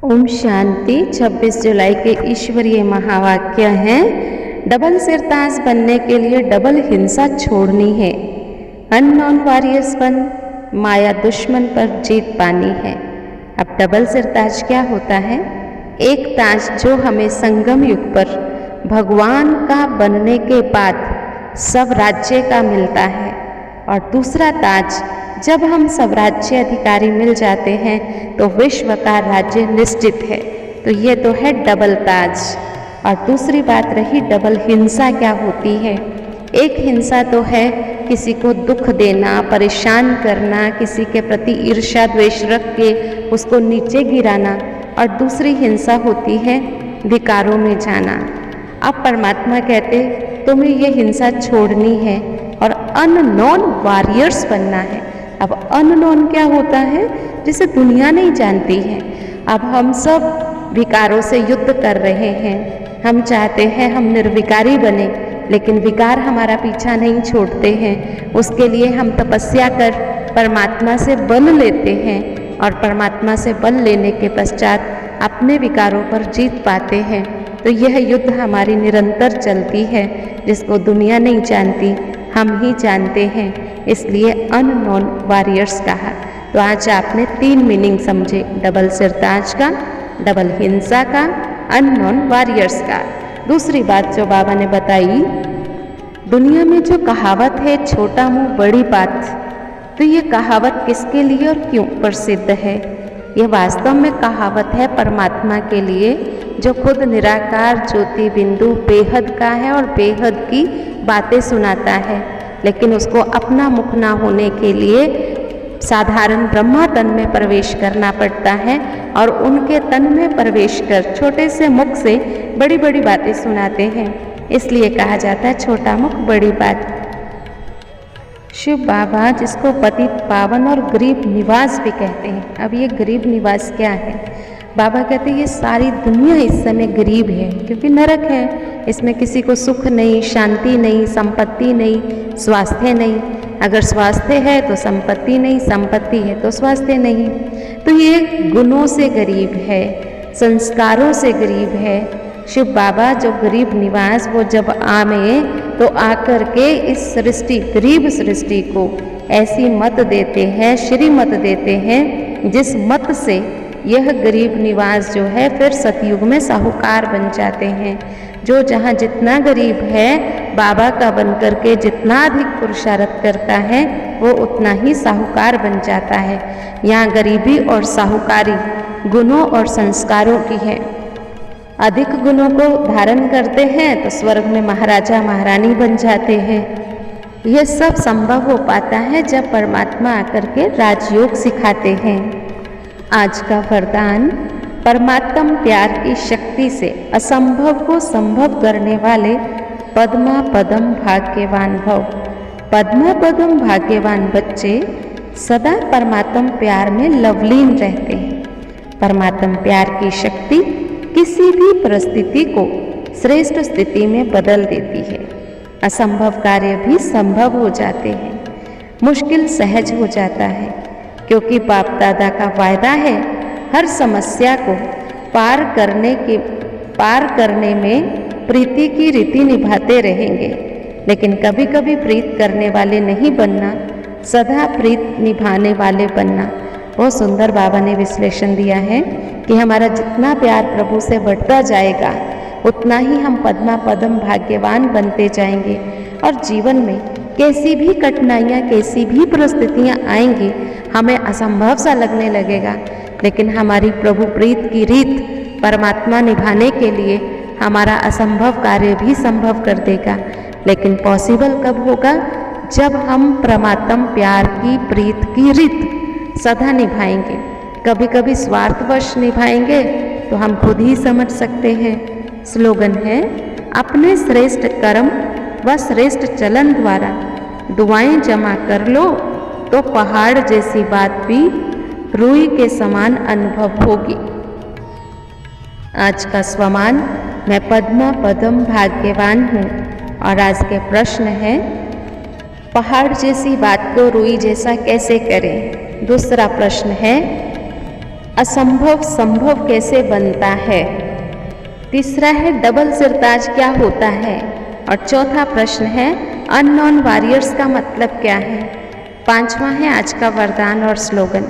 ओम शांति। 26 जुलाई के ईश्वरीय महावाक्य हैं, डबल सिरताज बनने के लिए डबल हिंसा छोड़नी है। अननोन वॉरियर्स बन माया दुश्मन पर जीत पानी है। अब डबल सिरताज क्या होता है? एक ताज जो हमें संगम युग पर भगवान का बनने के बाद सब राज्य का मिलता है, और दूसरा ताज जब हम सब राज्य अधिकारी मिल जाते हैं तो विश्व का राज्य निश्चित है। तो ये तो है डबल ताज। और दूसरी बात रही डबल हिंसा क्या होती है। एक हिंसा तो है किसी को दुख देना, परेशान करना, किसी के प्रति ईर्ष्या द्वेष रख के उसको नीचे गिराना, और दूसरी हिंसा होती है विकारों में जाना। अब परमात्मा कहते तुम्हें ये हिंसा छोड़नी है और अननोन वॉरियर्स बनना है। अब अननोन क्या होता है? जिसे दुनिया नहीं जानती है। अब हम सब विकारों से युद्ध कर रहे हैं। हम चाहते हैं हम निर्विकारी बने, लेकिन विकार हमारा पीछा नहीं छोड़ते हैं। उसके लिए हम तपस्या कर परमात्मा से बल लेते हैं, और परमात्मा से बल लेने के पश्चात अपने विकारों पर जीत पाते हैं। तो यह युद्ध हमारी निरंतर चलती है, जिसको दुनिया नहीं जानती, हम ही जानते हैं। इसलिए अननोन वॉरियर्स कहा। तो आज आपने 3 मीनिंग समझे, डबल सिरताज का, डबल हिंसा का, अननोन वॉरियर्स का। दूसरी बात जो बाबा ने बताई, दुनिया में जो कहावत है छोटा मुंह बड़ी बात, तो ये कहावत किसके लिए और क्यों प्रसिद्ध है? यह वास्तव में कहावत है परमात्मा के लिए, जो खुद निराकार ज्योति बिंदु बेहद का है और बेहद की बातें सुनाता है। लेकिन उसको अपना मुख ना होने के लिए साधारण ब्रह्मा तन में प्रवेश करना पड़ता है, और उनके तन में प्रवेश कर छोटे से मुख से बड़ी बड़ी बातें सुनाते हैं। इसलिए कहा जाता है छोटा मुख बड़ी बात। शिव बाबा, जिसको पतित पावन और गरीब निवास भी कहते हैं। अब ये गरीब निवास क्या है? बाबा कहते हैं ये सारी दुनिया इस समय गरीब है, क्योंकि नरक है। इसमें किसी को सुख नहीं, शांति नहीं, संपत्ति नहीं, स्वास्थ्य नहीं। अगर स्वास्थ्य है तो संपत्ति नहीं, संपत्ति है तो स्वास्थ्य नहीं। तो ये गुणों से गरीब है, संस्कारों से गरीब है। शिव बाबा जो गरीब निवास वो जब आवे तो आकर के इस सृष्टि, गरीब सृष्टि को ऐसी मत देते हैं, श्रीमत देते हैं, जिस मत से यह गरीब निवास जो है फिर सतयुग में साहूकार बन जाते हैं। जो जहाँ जितना गरीब है, बाबा का बन करके जितना अधिक पुरुषार्थ करता है, वो उतना ही साहूकार बन जाता है। यहाँ गरीबी और साहूकारी गुणों और संस्कारों की है। अधिक गुणों को धारण करते हैं तो स्वर्ग में महाराजा महारानी बन जाते हैं। यह सब संभव हो पाता है जब परमात्मा आकर के राजयोग सिखाते हैं। आज का वरदान, परमात्म प्यार की शक्ति से असंभव को संभव करने वाले पद्मा पदम भाग्यवान भव। पद्मा पदम भाग्यवान बच्चे सदा परमात्म प्यार में लवलीन रहते हैं। परमात्म प्यार की शक्ति किसी भी परिस्थिति को श्रेष्ठ स्थिति में बदल देती है। असंभव कार्य भी संभव हो जाते हैं, मुश्किल सहज हो जाता है, क्योंकि बाप दादा का वायदा है हर समस्या को पार करने में प्रीति की रीति निभाते रहेंगे। लेकिन कभी कभी प्रीत करने वाले नहीं बनना, सदा प्रीत निभाने वाले बनना। बहुत सुंदर बाबा ने विश्लेषण दिया है कि हमारा जितना प्यार प्रभु से बढ़ता जाएगा, उतना ही हम पद्मा पदम भाग्यवान बनते जाएंगे। और जीवन में कैसी भी कठिनाइयाँ, कैसी भी परिस्थितियाँ आएंगी, हमें असंभव सा लगने लगेगा, लेकिन हमारी प्रभु प्रीत की रीत परमात्मा निभाने के लिए हमारा असंभव कार्य भी संभव कर देगा। लेकिन पॉसिबल कब होगा? जब हम परमात्म प्यार की प्रीत की रीत सदा निभाएंगे। कभी कभी स्वार्थवश निभाएंगे तो हम खुद ही समझ सकते हैं। स्लोगन है, अपने श्रेष्ठ कर्म व श्रेष्ठ चलन द्वारा दुआएं जमा कर लो तो पहाड़ जैसी बात भी रूई के समान अनुभव होगी। आज का स्वमान, मैं पद्मा पदम भाग्यवान हूँ। और आज के प्रश्न है, पहाड़ जैसी बात को रूई जैसा कैसे करें? दूसरा प्रश्न है, असंभव संभव कैसे बनता है। तीसरा है डबल सिरताज क्या होता है। और चौथा प्रश्न है अननोन वॉरियर्स का मतलब क्या है। पांचवा है आज का वरदान और स्लोगन।